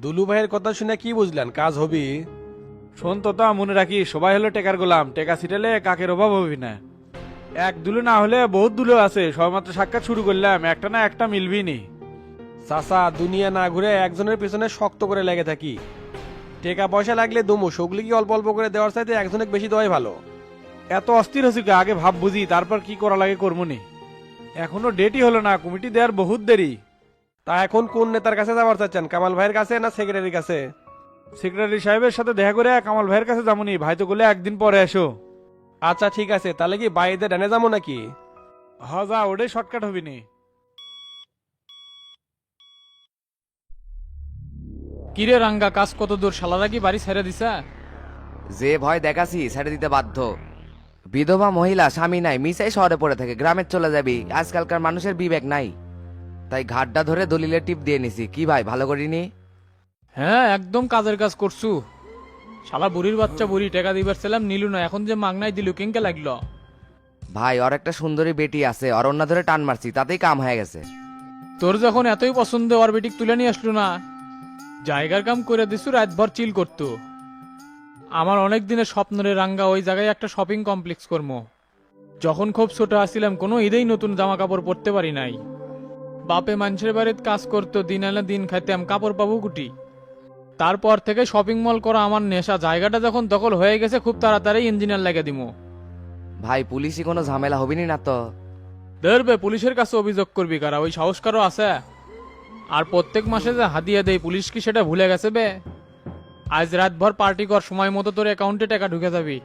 দুলু ভাইয়ের কথা শুনে কি বুঝলেন কাজ হবি? শোন তো তা মনে রাখি সবাই হলো টেকার গোলাম, টেকা ছিটালে কাকের অভাব হবি না। এক দুলো না হলে বহুত দুলো আছে, সবেমাত্র সাক্ষাৎ শুরু করলাম, একটা না একটা মিলবি নি। চাচা দুনিয়া না ঘুরে একজনের পেছনে শক্ত করে লেগে থাকি। টাকা পয়সা লাগলে দমু, সেগুলি কি অল্প অল্প করে দেওয়ার চাইতে একজনের বেশি দেওয়াই ভালো। এত অস্থির হচ্ছি কে? আগে ভাব বুঝি তারপর কি করা লাগে কর্মনি। এখনো ডেটই হলো না, কমিটি দেওয়ার বহুত দেরি। তা এখন কোন নেতার কাছে যাওয়ার চাচ্ছেন, কামাল ভাইয়ের কাছে না সেক্রেটারির কাছে? সেক্রেটারি সাহেবের সাথে দেখা করে কামাল ভাইয়ের কাছে যামুনি, ভাই তো বলে একদিন পরে এসো। আচ্ছা ঠিক আছে, তাহলে কি বাইরে ডানে যাবো নাকি? হ যা, ওটাই শর্টকাট হবি নি। কিরে রাঙ্গা, কাজ কত দূর? শালারা কি বাড়ি ছেড়ে দিছে? যে ভয় দেখাছি ছেড়ে দিতে বাধ্য। বিধবা মহিলা, স্বামী নাই, মিসাই শহরে পড়ে থাকে, গ্রামে চলে যাবি। আজকালকার মানুষের বিবেক নাই, তাই ঘাটটা ধরে দলিলের টিপ দিয়ে নিছি। কি ভাই, ভালো করিনি? হ্যাঁ, একদম কাজের কাজ করছু। শালা বুড়ির বাচ্চা, বুড়ি টাকা দিবার ছিলাম নিলু না, এখন যে মাগনাই দিলু, কেঙ্কে লাগলো? ভাই, ওর একটা সুন্দরী বেটি আছে, ওর অন্য ধরে টান মারছি, তাতেই কাম হয়ে গেছে। তোর যখন এতই পছন্দ, ওর বেটিক তুলে নিয়ে আসলো না? জায়গার কাম করে দিছু, রাতভর চিল করতো। আমার অনেক দিনের স্বপ্ন রে রাঙ্গা, ওই জায়গায় একটা শপিং কমপ্লেক্স করবো। যখন খুব ছোট আসছিলাম কোনো ঈদেই নতুন জামা কাপড় পরতে পারি নাই। বাপে মানুষের বাড়িতে কাজ করতো, দিন আনে দিন খাইতাম, কাপড় পাবো কুটি। তারপর থেকে শপিং মল করা আমার নেশা। জায়গাটা যখন দখল হয়ে গেছে, খুব তাড়াতাড়ি ইঞ্জিনিয়ার লাগিয়ে দিমু। ভাই, পুলিশি কোনো ঝামেলা হবিনি না তো? ধরবে, পুলিশের কাছে অভিযোগ করবি কারা? ওই সাহস কারো আছে? আর প্রত্যেক মাসে যে হাদিয়া দেয়, পুলিশ কি সেটা ভুলে গেছে বে? আজ রাতভর পার্টি কর, সময় মতো তোর অ্যাকাউন্টে টাকা ঢুকে যাবি।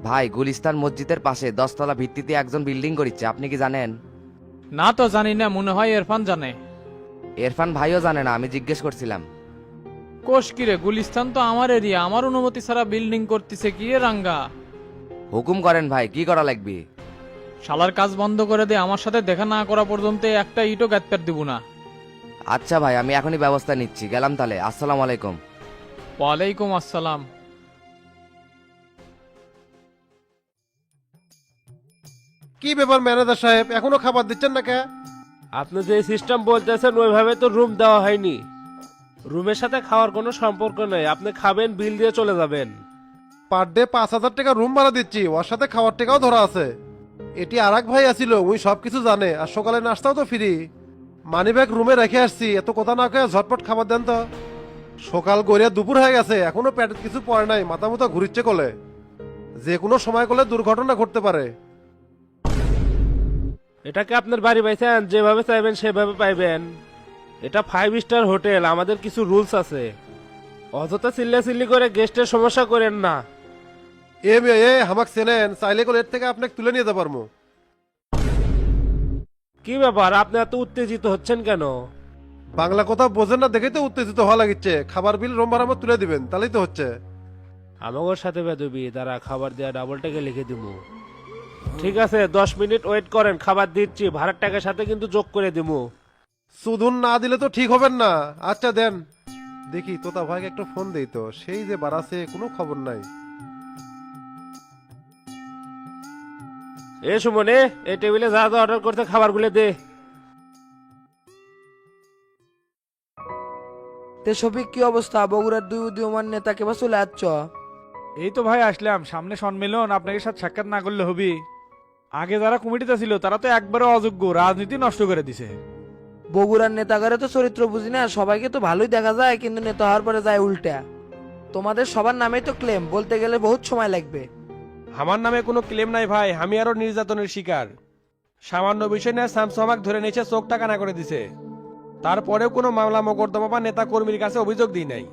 ভাই, গুলিস্তান মসজিদের পাশে 10 তলা ভিত্তিতে একজন বিল্ডিং করিচ্ছে, আপনি কি জানেন? না তো জানি না, মনে হয় ইরফান জানে। ইরফান ভাইও জানে না, আমি জিজ্ঞেস করছিলাম। কোষ কিরে, গুলিস্তান তো আমার এরিয়া, আমার অনুমতি ছাড়া বিল্ডিং করতেছে কি রে রাঙ্গা? হুকুম করেন ভাই, কি করা লাগবে? শালার কাজ বন্ধ করে দে, আমার সাথে দেখা না করা পর্যন্ত একটা ইটও গাতপের দিব না। আচ্ছা ভাই, আমি এখনই ব্যবস্থা নিচ্ছি, গেলাম তাহলে। আসসালামু আলাইকুম। ওয়ালাইকুম আসসালাম। কি ব্যাপার ম্যানেজার সাহেব, এখনো খাবার দিচ্ছেন না কে? আপনি যে সিস্টেম বলতেছেন ওইভাবে তো রুম দেওয়া হয়নি। রুমের সাথে খাওয়ার কোনো সম্পর্ক নেই, আপনি খাবেন, বিল দিয়ে চলে যাবেন। পার ডে 5,000 টাকা রুম ভাড়া দিচ্ছি, ওর সাথে খাওয়ার টাকাও ধরা আছে। এটি আর এক ভাই আসিল, ওই সব কিছু জানে, আর সকালে নাস্তাও তো ফ্রি। মানি ব্যাগ রুমে রেখে আসছি, এত কথা না কয়ে ঝটপট খাবার দেন তো। সকাল গড়িয়া দুপুর হয়ে গেছে, এখনো পেটে কিছু পড়ে নাই, মাথা মুথা ঘুরিচ্ছে কোলে। যে কোনো সময় কোলে দুর্ঘটনা ঘটতে পারে। এটাকে আপনার বাড়ি পাইছেন, যেভাবে চাইবেন সেভাবে পাইবেন। এটা 5 স্টার হোটেল, আমাদের কিছু রুলস আছে। অযথা চিল্লাচিল্লি করে গেস্টের সমস্যা করেন না। এ মেয়ে, এ হামাক চেনেন, চাইলে কোলে এর থেকে আপনাকে তুলে নিয়ে যেতে পারবো। কি ব্যাপার, আপনি এত উত্তেজিত হচ্ছেন কেন? বাংলা কথা বোঝেন না দেখেই তো উত্তেজিত হওয়া লাগিচ্ছে। খাবার বিল রুম ভাড়া আমার তুলে দিবেন, তাহলেই তো হচ্ছে। আমাগোর সাথে বেদবি, তারা খাবার দেওয়া ডাবল টাকা লিখে দিব। ঠিক আছে, 10 মিনিট ওয়েট করেন, খাবার দিচ্ছি, ভাড়ার টাকার সাথে কিন্তু যোগ করে দিব। সুদুন না দিলে তো ঠিক হবেন না। আচ্ছা দেন, দেখি তোতা ভাইকে একটা ফোন দেই তো, সেই যে বাড়াছে কোনো খবর নাই। এ সুমনে, এই টেবিলে যা যা অর্ডার করতে খাবারগুলো দে। তে শফিক, কি অবস্থা? বগুড়ার দুই উদীয়মান নেতা কেবা চলে আসছ? এই তো ভাই আসলাম, সামনে সম্মেলন, আপনাকে সাথে সাক্ষাৎ না করলে হবি? আগে যারা কমিটিতে ছিল তারা তো একবারে অযোগ্য, রাজনীতি নষ্ট করে দিছে। বগুড়ার নেতাগারে তো চরিত্র বুঝি না, সবাইকে তো ভালোই দেখা যায়, কিন্তু নেতা হওয়ার পরে যায় উল্টা। তোমাদের সবার নামেই তো ক্লেম, বলতে গেলে বহুত সময় লাগবে। আমার নামে কোনো ক্লেম নাই ভাই, আমি আরো নির্যাতনের শিকার। সামান্য বিষয় নিয়ে শামসু আমাকে ধরে নিয়েছে, চোখটা কানা করে দিছে। তারপরেও কোনো মামলা মোকদ্দমা বা নেতা কর্মীর কাছে অভিযোগ দিই নাই।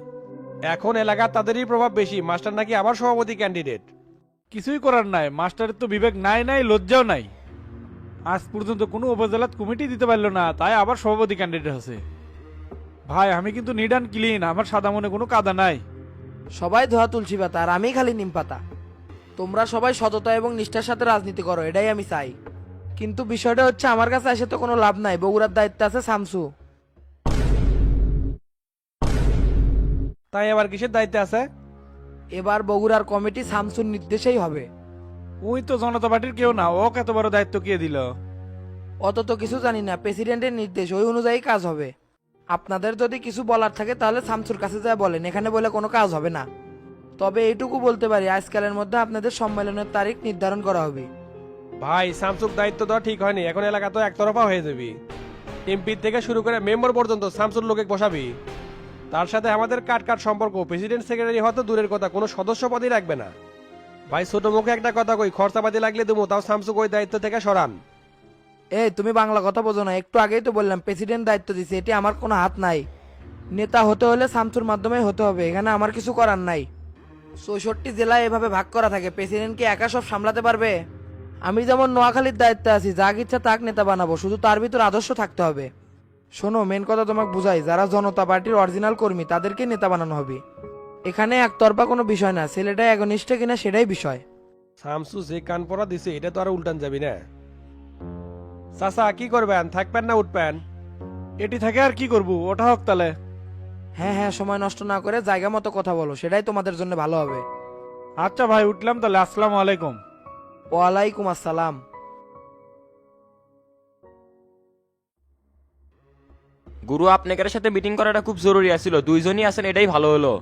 এখন এলাকার তাদেরই প্রভাব বেশি, মাস্টার নাকি আবার সভাপতি ক্যান্ডিডেট। কিছুই করার নাই, মাস্টারের তো বিবেক নাই, নাই লজ্জাও নাই। আজ পর্যন্ত কোনো উপজেলাত কমিটি দিতে পারলো না, তাই আবার সভাপতি ক্যান্ডিডেট আছে। ভাই আমি কিন্তু নিড অ্যান্ড ক্লিন, আমার সাদা মনে কোনো কাদা নাই। সবাই ধোয়া তুলসী পাতা, আর আমি খালি নিম পাতা। তোমরা সবাই সততা এবং নিষ্ঠার সাথে রাজনীতি করো, এটাই আমি চাই। কিন্তু বিষয়টা হচ্ছে, আমার কাছে এসে তো কোনো লাভ নাই। বগুড়ার দায়িত্বে আছে শামসু। তাই আবার কিসের দায়িত্বে আছে? এবার বগুড়ার কমিটি শামসুর নির্দেশেই হবে। ওই তো জনতা পার্টির কেউ না, ও কত বড় দায়িত্ব কে দিল? অত তো কিছু জানি না, প্রেসিডেন্টের নির্দেশ, ওই অনুযায়ী কাজ হবে। আপনাদের যদি কিছু বলার থাকে তাহলে শামসুর কাছে যা বলেন, এখানে বলে কোনো কাজ হবে না। তবে এইটুকু বলতে পারি, আজকালের মধ্যে আপনাদের সম্মেলনের তারিখ নির্ধারণ করা হবে। ভাই শামসুক দায়িত্ব দেওয়া ঠিক হয়নি, এখন এলাকা তো একতরফা হয়ে যাবি। এমপি থেকে শুরু করে মেম্বার পর্যন্ত শামসুর লোকে বসাবি। তার সাথে আমাদের কাট সম্পর্ক, প্রেসিডেন্ট সেক্রেটারি হয়তো দূরের কথা, কোনো সদস্য পদই রাখবে না। ভাই ছোট মুখে একটা কথা কই, খরচাপাতি লাগলে দেবো, তাও শামসুক ওই দায়িত্ব থেকে সরান। এই তুমি বাংলা কথা বোঝো না, একটু আগেই তো বললাম প্রেসিডেন্ট দায়িত্ব দিছে, এটি আমার কোনো হাত নাই। নেতা হতে হলে শামসুর মাধ্যমেই হতে হবে, এখানে আমার কিছু করার নাই। 64 জেলায় এভাবে ভাগ করা থাকে, প্রেসিডেন্ট কি একা সব সামলাতে পারবে? আমি যেমন নোয়াখালীর দায়িত্বে আছি, যাক ইচ্ছা তাক নেতা বানাবো, শুধু তার ভিতর আদর্শ থাকতে হবে। শোনো, মেন কথা তোমাকে বুঝাই, যারা জনতা পার্টির অরিজিনাল কর্মী তাদেরকে নেতা বানানো হবে। এখানে একতরফা কোনো বিষয় না, ছেলেটা একনিষ্ঠ কিনা সেটাই বিষয়। শামসু যে কান পরা দিছে এটা তো আর উল্টান যাবি না। চাচা কি করবেন, থাকবেন না উঠবেন? এটি থেকে আর কি করব, ওটা হোক তাহলে। হ্যাঁ হ্যাঁ, সময় নষ্ট না করে জায়গা মতো কথা বলো, সেটাই তোমাদের জন্য ভালো হবে। আচ্ছা ভাই, উঠলাম তাহলে, আসসালামু আলাইকুম। ওয়ালাইকুম আসসালাম। গুরু আপনাদের সাথে মিটিং করাটা খুব জরুরি আছিল, দুইজনই আছেন, এটাই ভালো হলো।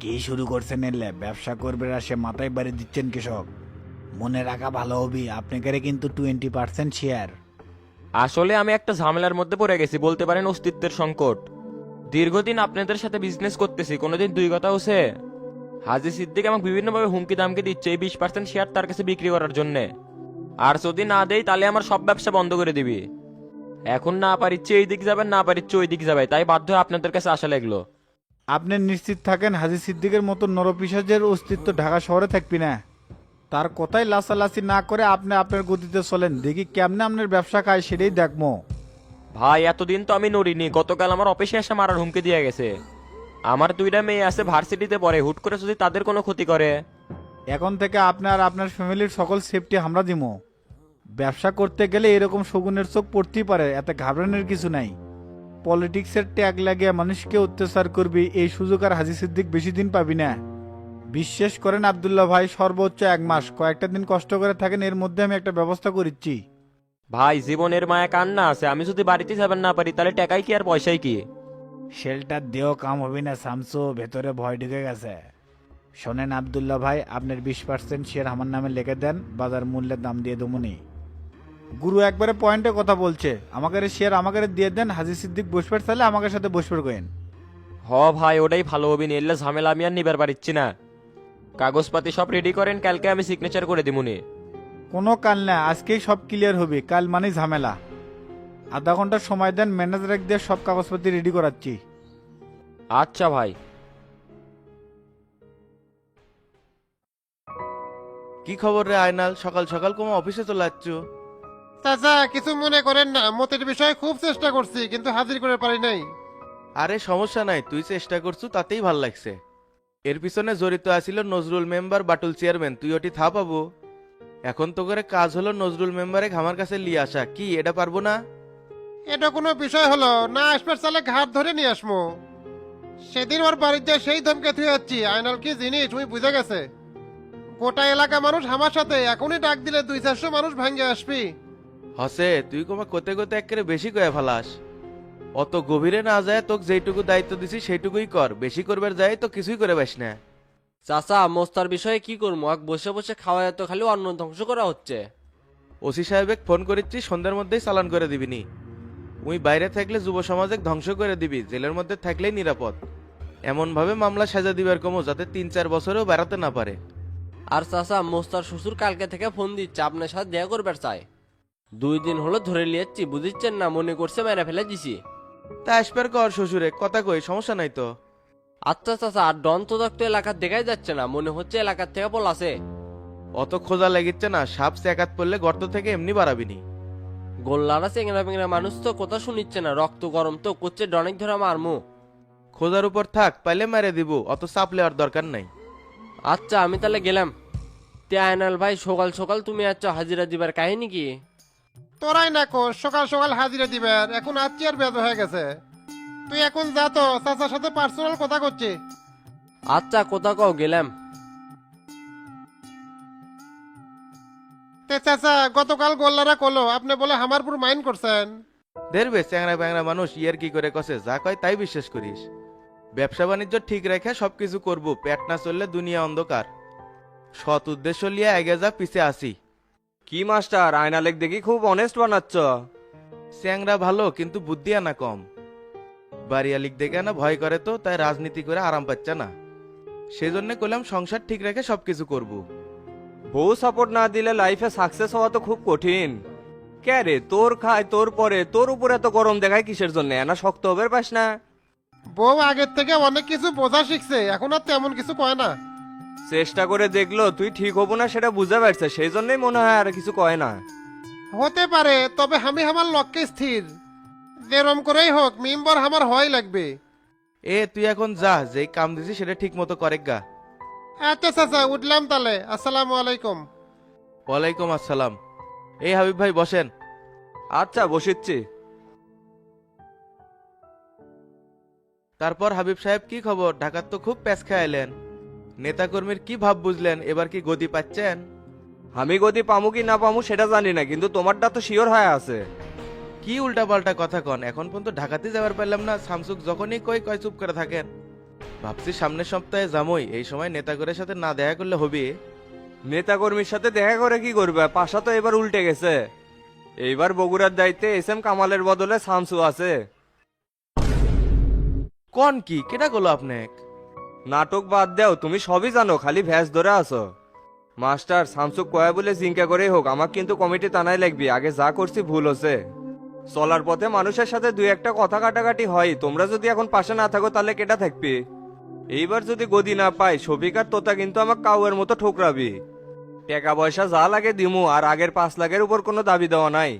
কি শুরু করছেন এলে? ব্যবসা করবে আর সে মাথায় বাড়ি দিচ্ছেন কৃষক। মনে রাখা ভালো হবে, আপনাকে কিন্তু 20% শেয়ার। আসলে আমি একটা ঝামেলার মধ্যে পড়ে গেছি, বলতে পারেন অস্তিত্বের সংকট। দীর্ঘদিন আপনাদের সাথে বিজনেস করতেছি, কোনোদিন দুই কথা হচ্ছে। হাজি সিদ্দিক আমাকে বিভিন্নভাবে হুমকি দামকে দিচ্ছে এই 20% শেয়ার তার কাছে বিক্রি করার জন্য। আর যদি না দেই তাহলে আমার সব ব্যবসা বন্ধ করে দিবি। এখন না পারিচ্ছে এই দিক যাবেন, না পারিচ্ছে ওই দিক যাবে, তাই বাধ্য হয়ে আপনাদের কাছে আসা লাগলো। আপনি নিশ্চিত থাকেন, হাজি সিদ্দিকের মতো নরপিসাজের অস্তিত্ব ঢাকা শহরে থাকবি না। তার কথাই লাসালাসি না করে আপনি আপনার গতিতে চলেন, দেখি কেমনে আপনার ব্যবসা খায় সেটাই দেখবো। ভাই এতদিন তো আমি নড়িনি, গতকাল আমার অফিসে এসে মারার হুমকি দিয়ে গেছে। আমার দুইটা মেয়ে আছে ভার্সিটিতে পড়ে, হুট করে যদি তাদের কোনো ক্ষতি করে। এখন থেকে আপনার আপনার ফ্যামিলির সকল সেফটি আমরা দিমো। ব্যবসা করতে গেলে এরকম শগুনের চোখ পড়তেই পারে, এতে ঘাবড়ানোর কিছু নাই। পলিটিক্সের ট্যাগ লাগিয়ে মানুষকে অত্যাচার করবি, এই সুযোগ আর হাজি সিদ্দিক বেশি দিন পাবি না। বিশ্বাস করেন আব্দুল্লাহ ভাই, সর্বোচ্চ 1 মাস, কয়েকটা দিন কষ্ট করে থাকেন, এর মধ্যে আমি একটা ব্যবস্থা করিচ্ছি। ভাই জীবনের মায়া কান্না আছে, আমি যদি বাড়িতে যাবেন না পারি তাহলে টাকাই কি আর পয়সাই কি? শেল্টার দেও কাম হবে না শামসু, ভেতরে ভয় ঢুকে গেছে। শোনেন আব্দুল্লাহ ভাই, আপনার 20% শেয়ার আমার নামে লিখে দেন, বাজার মূল্যের দাম দিয়ে দেবনি। গুরু একবারে পয়েন্টে কথা বলছে, আমাকে শেয়ার আমাকে দিয়ে দেন, হাজি সিদ্দিক বসবার চাইলে আমাকে সাথে বসবার কেন। হ ভাই ওটাই ভালো হবে, নিলে ঝামেলা আমি আর নিবার পারিচ্ছি না। কাগজপাতি সব রেডি করেন, কালকে আমি সিগনেচার করে দিমুনি। কোনো কাল না, আজকেই সব ক্লিয়ার হবে, কাল মানেই ঝামেলা। আধা ঘন্টা সময় দেন, ম্যানেজার দিয়ে সব কাগজপাতি রেডি করাচ্ছি। আচ্ছা ভাই। কি খবর রে আয়নাল, সকাল সকাল কোমা অফিসে চলে যাচ্ছ? চাচা কিছু মনে করেন না, মতের বিষয়ে খুব চেষ্টা করছি কিন্তু হাজির করে পারি নাই। আরে সমস্যা নাই, তুই চেষ্টা করছু তাতেই ভাল লাগছে। এর পিছনে জড়িত আছিল নজরুল মেম্বার, বাটুল চেয়ারম্যান, তুই ওটি থা পাবো। এখন তো করে কাজ হলো নজরুল মেম্বারে আমার কাছে লিয়ে আসা, কি এটা পারবো না? এটা কোনো বিষয় হলো না, আসবার চালে ঘাট ধরে নিয়ে আসমো। সেদিন ওর বাড়ির যা সেই ধমকে থুয়ে যাচ্ছি, আয়নাল কি জিনিস তুমি বুঝে গেছে। গোটা এলাকা মানুষ আমার সাথে, এখনই ডাক দিলে 200-400 মানুষ ভাঙ্গে আসবি। হসে তুই কোমা কোতে কোতে একেবারে বেশি কয়ে ফেলাস। অত গভীরে না যায়, তোকে যেইটুকু দায়িত্ব দিছি সেইটুকুই কর, বেশি করবার যায় তো কিছুই করে পাস না। চাচা মোস্তার বিষয়ে কি করবো, এক বসে বসে খাওয়া তো খালি অন্ন ধ্বংস করা হচ্ছে। ওসি সাহেব ফোন করেছি, সন্ধ্যার মধ্যেই চালান করে দিবিনি। উই বাইরে থাকলে যুব সমাজে ধ্বংস করে দিবি, জেলের মধ্যে থাকলেই নিরাপদ। এমন ভাবে মামলা সাজা দিবার কমো যাতে 3-4 বছরেও বেড়াতে না পারে। আর চাচা মোস্তার শ্বশুর কালকে থেকে ফোন দিচ্ছে, আপনার সাথে দেখা করবার চাই। 2 দিন হলো ধরে লিয়েছি, বুঝিচ্ছেন না, মনে করছে মেরে ফেলে দিছি। তা আসবার কর শ্বশুরে, কথা কই, সমস্যা নাই তো। আচ্ছা চাচা, আর ডন তো দেখতো এলাকার দেখাই যাচ্ছে না, মনে হচ্ছে এলাকার থেকে পলাছে। অত খোঁজা লেগেছে না, সাপ চেকাত পড়লে গর্ত থেকে এমনি বাড়াবিনি। গোল্লারা চেংরা পেংরা মানুষ তো কথা শুনিচ্ছে না, রক্ত গরম তো করছে, ডনেক ধরে মারমু। খোঁজার উপর থাক, পাইলে মেরে দিব, অত চাপ লেওয়ার দরকার নাই। আচ্ছা আমি তাহলে গেলাম। তে আয়নাল ভাই, সকাল সকাল তুমি আচ্ছা হাজিরা দিবার কাহিনী কি? তোরাই না কোষ সকাল সকাল হাজিরা দিবার, এখন আজকে আর বেদ হয়ে গেছে। তুই এখন যা তো, চাচার সাথে পার্সোনাল কথা করছি। আচ্ছা কথা কও, গেলাম। তে চাচা, গতকাল গোল্লারা কলো আপনি বলে হামারপুর মাইন করছেন। দেখবে চ্যাংরা প্যাংরা মানুষ ইয়ার কি করে কসে, যা কয় তাই বিশ্বাস করিস। ব্যবসা বাণিজ্য ঠিক রেখে সবকিছু করব, পেট না চললে দুনিয়া অন্ধকার। সৎ উদ্দেশ্য লিয়ে আগে যা, পিছে আসি। কি মাস্টার, আয়না লেখ দেখি খুব অনেস্ট বানাচ্ছ। চ্যাংরা ভালো কিন্তু বুদ্ধি আনা কম। বাড়িয়ালিক দেখে না ভয় করে, তো তাই রাজনীতি করে আরাম পাচ্ছে না। সেজন্য কইলাম সংসার ঠিক রেখে সবকিছু করব। বউ সাপোর্ট না দিলে লাইফে সাকসেস হওয়া তো খুব কঠিন। কে রে, তোর খায় তোর পরে, তোর উপরে এত গরম দেখায় কিসের জন্য? না শক্ত হবে পাস না? বউ আগের থেকে অনেক কিছু বোঝা শিখছে, এখন আর তেমন কিছু কয় না। চেষ্টা করে দেখলো তুই ঠিক হবো না সেটা বুঝতে পারছে, সেই জন্যই মনে হয় আর কিছু কয় না। হতে পারে, তবে আমি আমার লক্ষ্যে স্থির। যেরম করেই হোক মেম্বার আমার হয় লাগবে। তুই এখন যা, যেই কাম দিছি সেটা ঠিক মতো করে গা। আচ্ছা চাচা, উঠলাম তাহলে। আসসালামু আলাইকুম। ওয়ালাইকুম আসসালাম। হাবিব ভাই বসেন। আচ্ছা বসিচ্ছি। তারপর হাবিব সাহেব কি খবর? ঢাকার তো খুব প্যাচ খাইলেন। নেতাকর্মীর কি ভাব বুঝলেন? এবার কি গদি পাচ্ছেন? আমি গদি পামু কি না পামু সেটা জানি না, কিন্তু তোমারটা তো শিওর হয়ে আছে। কি উল্টাপাল্টা কথা কন, এখন পর্যন্ত ঢাকাতে যাবার পারলাম না। শামসুক যখনই কই কয় চুপ করে থাকেন। ভাবছি সামনের সপ্তাহে যামই, এই সময় নেতাকরের সাথে না দেখা করলে হবে। নেতাকর্মীর সাথে দেখা করে কি করবে? পাশা তো এবার উল্টে গেছে। এইবার বগুড়ার দায়িত্বে এস এম কামালের বদলে শামসু আছে। কোন কি কেটা গেল আপনাকে? নাটক বাদ দাও, তুমি সবই জানো, খালি ভ্যাস ধরে আছো। মাস্টার শামসুক কয়া বলে জিঙ্কা করেই হোক, আমার কিন্তু কমিটি টানাই লাগবে। আগে যা করছি ভুল হচ্ছে। চলার পথে মানুষের সাথে দুই একটা কথা কাটাকাটি হয়, তোমরা যদি এখন পাশে না থাকো তাহলে কেটা থাকবে? এইবার যদি গদি না পাই, শফিকার তোতা কিন্তু আমার কাউয়ের মতো ঠোকরাবি। টাকা পয়সা যা লাগে দিমু, আর আগের 5 লাখের উপর কোনো দাবি দেওয়া নাই।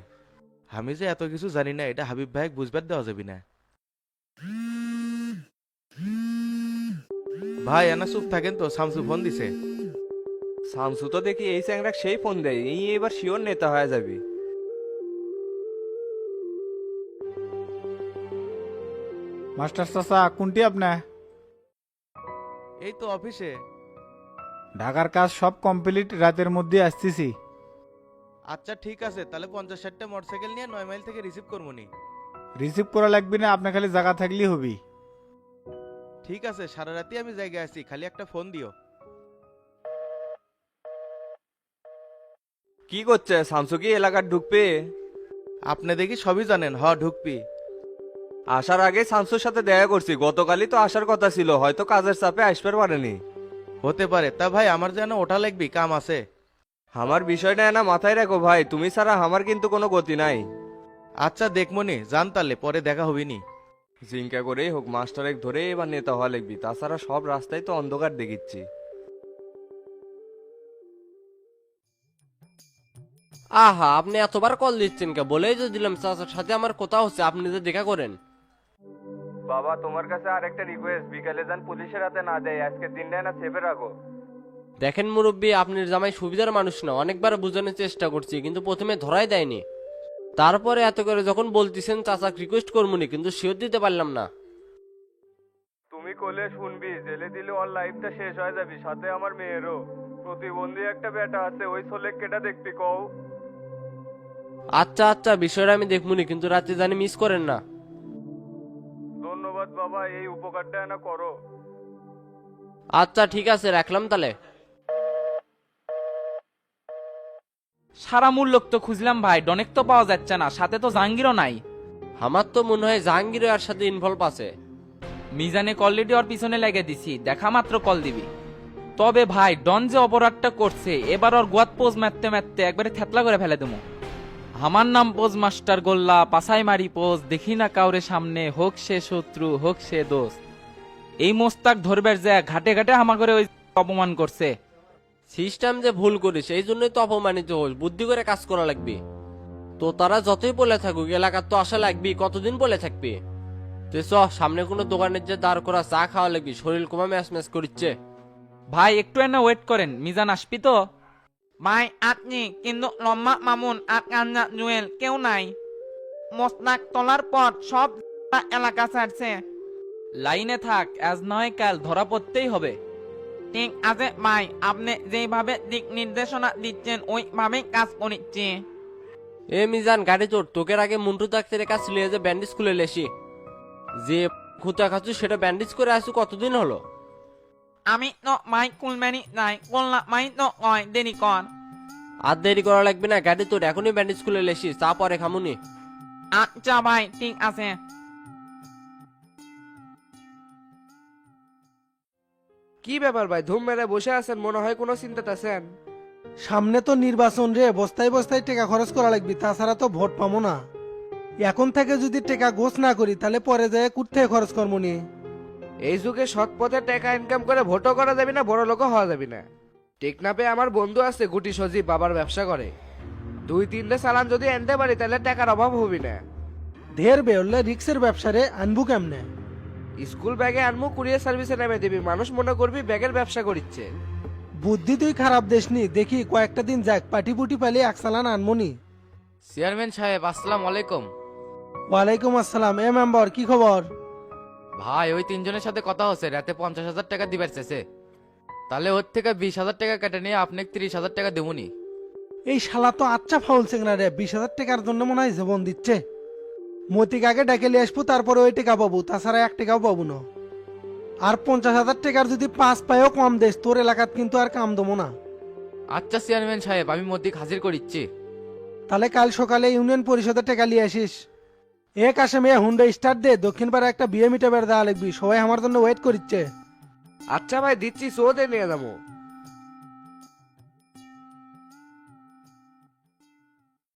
আমি যে এত কিছু জানি না, এটা হাবিব ভাই বুঝবার দেওয়া যাবে না। ভাই এনা চুপ থাকেন তো, শামসু ফোন দিছে। শামসু তো দেখি এই চ্যাংরা সেই ফোন দেয়, এই এবার শিওর নেতা হয়ে যাবি। মাস্টার চাচা কোনটি আপনার? এই তো অফিসে। ঢাকার কাজ সব কমপ্লিট, রাতের মধ্যে আসতেছি। আচ্ছা ঠিক আছে, তাহলে 50-60টা মোটরসাইকেল নিয়ে 9 মাইল থেকে রিসিভ করবো নি। রিসিভ করা লাগবে না, আপনার খালি জায়গা থাকলেই হবি। ঠিক আছে, সারা রাতি আমি জায়গায় আছি, খালি একটা ফোন দিও। কি করছে শামসু? কি এলাকার ঢুকবে? আপনি দেখি সবই জানেন। ঢুকবি। আসার আগে শামসুর সাথে দেখা করছি, গতকালই তো আসার কথা ছিল, হয়তো কাজের চাপে আসতে পারেনি। হতে পারে। তা ভাই আমার যেন ওটা লাগবি, কাম আছে। আমার বিষয়টা না মাথায় রাখো ভাই, তুমি ছাড়া আমার কিন্তু কোনো গতি নাই। আচ্ছা দেখমনি, জান তাহলে পরে দেখা হবিনি। জিঙ্কা করেই হোক মাস্টারেক ধরে এবার নেতা হওয়া লাগবি, তাছাড়া সব রাস্তায় তো অন্ধকার দেখিচ্ছি। আহা, আপনি এতবার কল দিচ্ছেন কে? বলেই তো দিলাম চাচার সাথে আমার কথা হচ্ছে, আপনি যে দেখা করেন। বাবা তোমার কাছে আরেকটা রিকোয়েস্ট, বিকালে যান পুলিশের হাতে না দেয়, আজকে দিনটা না সেভে রাখো। দেখেন মুরব্বী, আপনার জামাই সুবিধার মানুষ না, অনেকবার বোঝানোর চেষ্টা করছি কিন্তু প্রথমে ধরাই দেয়নি। তারপরে এত করে যখন বলতেছেন চাচাকে রিকোয়েস্ট করবনি, কিন্তু শিওর দিতে পারলাম না। তুমি কোলে শুনবি, জেলে দিলে ওর লাইফটা শেষ হয়ে যাবি, সাথে আমার মেয়েরও। প্রতিবন্ধী একটা বেটা আছে, ওই ছোলে কেটা দেখবি কও? আচ্ছা আচ্ছা, বিষয়টা আমি দেখবনি, কিন্তু রাতে জানি মিস করেন না। ধন্যবাদ বাবা, এই উপকারটা না করো। আচ্ছা ঠিক আছে, রাখলাম তাহলে। সারা মূল লোক তো খুঁজলাম ভাই, ডনেক তো পাওয়া যাচ্ছে না, সাথে তো জাহাঙ্গীরও নাই। আমার তো মনে হয় জাহাঙ্গীর এর সাথে ইনভলভ আছে। মিজানে কল রেডি ওর পিছনে লেগে দিছি, দেখা মাত্র কল দিবি। তবে ভাই ডন যে অপরাধটা করছে, এবার ওর গোয়াত পোজ মারতে মারতে একবারে থেতলা করে ফেলে দেবো। আমার নাম পোজ মাস্টার গোল্লা, পাসাই মারি পোজ, দেখি না কাউরে সামনে, হোক সে শত্রু হোক সে দোস্ত। এই মোস্তাক ধরবার যায় ঘাটে ঘাটে আমাকে ওই অপমান করছে। সিস্টেম যে ভুল করিস, এই জন্যই তো অপমানিত হোস, বুদ্ধি করে কাজ করা লাগবে। তো তারা যতই বলে থাকুক, এলাকার তো আসা লাগবি, কতদিন বলে থাকবি? তুই চ, সামনে কোনো দোকানের যে দাঁড় করা চা খাওয়া লাগবি, শরীর কমা ম্যাচ ম্যাচ করিচ্ছে। ভাই একটু এনে ওয়েট করেন, মিজান আসবি তো? ভাই আপনি কিন্তু লম্মা মামুন আর কান্না জুয়েল কেউ নাই। মোস্তাক তোলার পর সব এলাকা ছাড়ছে। লাইনে থাক, আজ নয় কাল ধরা পড়তেই হবে। ঠিক আছে ভাই, আপনি যেভাবে দিক নির্দেশনা দিচ্ছেন ওইভাবেই কাজ করিচ্ছি। এ মিজান গাড়ি তোর তোকের আগে মুন্টু ডাক্তারের কাছে লিয়ে যে ব্যান্ডেজ খুলে লেসি যে খুঁতা খাচ্ছু সেটা ব্যান্ডেজ করে আসু কতদিন হলো? আমি no mai kulmani nai kolla mai no oi deni kon আর দেরি করা লাগবে না, গাড়ি তোর এখনই ব্যান্ডেজ খুলে লেসি, তা পরে খামুনি। acha bai ঠিক আছে। কি ব্যাপার ভাই, ধুম মেরে বসে আছেন, মনে হয় কোনো চিন্তাতে আছেন। সামনে তো নির্বাচন রে, বস্তায় বস্তায় টাকা খরচ করা লাগবে, তাছাড়া তো ভোট পাবো না। এখন থেকে যদি টাকা গোছ না করি তাহলে পরে যায় কুর্তে খরচ করবো নি। এই যুগে সৎ পথে টাকা ইনকাম করে ভোটও করা যাবে না, বড় লোকও হওয়া যাবে না। টেকনাপে আমার বন্ধু আছে গুটি সজীব, বাবার ব্যবসা করে। 2-3 চালান যদি আনতে পারি তাহলে টাকার অভাব হবে না। ঢের বেরলে রিক্সের ব্যবসারে আনবু কেমনে? স্কুল ব্যাগে আনমু, কুরিয়ার সার্ভিসে নেমে দিবি, মানুষ মনে করবি ব্যাগের ব্যবসা করিচ্ছে। বুদ্ধি তুই খারাপ দেশনি, দেখি কয়েকটা দিন যাক, পাটি পুটি পালিয়ে এক চালান আনমনি। চেয়ারম্যান সাহেব আসসালামু আলাইকুম। ওয়ালাইকুম আসসালাম। এ মেম্বার, কি খবর? ভাই ওই 3 জনের সাথে কথা হচ্ছে, রাতে 50,000 টাকা দিবার চেয়েছে। তাহলে ওর থেকে 20,000 টাকা কেটে নিয়ে আপনাকে 30,000 টাকা দেবুনি। এই শালা তো আচ্ছা ফাউল চেংরা রে, 20,000 টাকার জন্য মনে হয় জীবন দিচ্ছে। মতিক আগে ডেকে নিয়ে আসবো, তারপরে ওই টাকা পাবো, তাছাড়া 1 টাকাও পাবো না। আর 50,000 টাকার যদি 5 পায়ও কম দেশ, তোর এলাকাত কিন্তু আর কাম দেবো না। আচ্ছা চেয়ারম্যান সাহেব, আমি মধ্যে হাজির করিচ্ছি। তাহলে কাল সকালে ইউনিয়ন পরিষদের টাকা নিয়ে আসিস। এক আসে মেয়ে হুন্ডা স্টার্ট দে, দক্ষিণ পাড়া একটা বিয়ে মিটাবের দেওয়া লাগবি, সবাই আমার জন্য ওয়েট করিচ্ছে। আচ্ছা ভাই দিচ্ছি, সোদে নিয়ে যাবো।